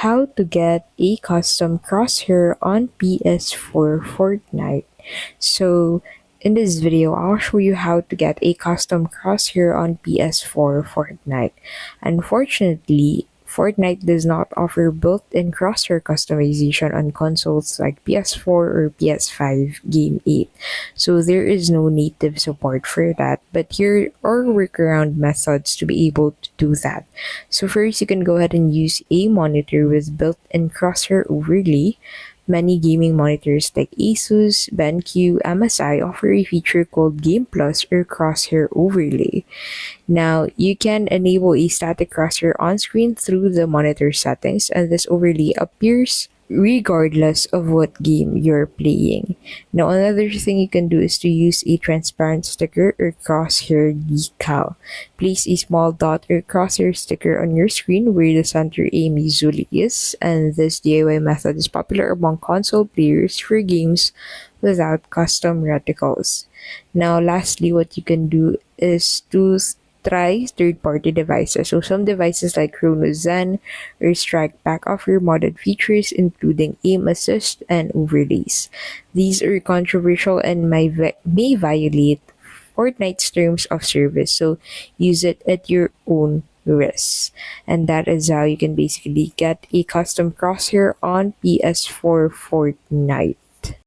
how to get a custom crosshair on PS4 Fortnite. So in this video, I'll show you how to get a custom crosshair on PS4 Fortnite. Unfortunately, Fortnite does not offer built-in crosshair customization on consoles like PS4 or PS5 Game 8. So there is no native support for that, but here are workaround methods to be able to do that. So first, you can go ahead and use a monitor with built-in crosshair overlay. Many gaming monitors like Asus, BenQ, MSI offer a feature called Game Plus or Crosshair Overlay. Now, you can enable a static crosshair on screen through the monitor settings, and this overlay appears regardless of what game you're playing. Now, another thing you can do is to use a transparent sticker or crosshair decal. Place a small dot or crosshair sticker on your screen where the center aim usually is, and this DIY method is popular among console players for games without custom reticles. Now, lastly, what you can do is to try third-party devices. So some devices like Chrono Zen or Strike Pack offer modded features including aim assist and overlays. These are controversial and may violate Fortnite's terms of service, so use it at your own risk. And that is how you can basically get a custom crosshair on PS4 Fortnite.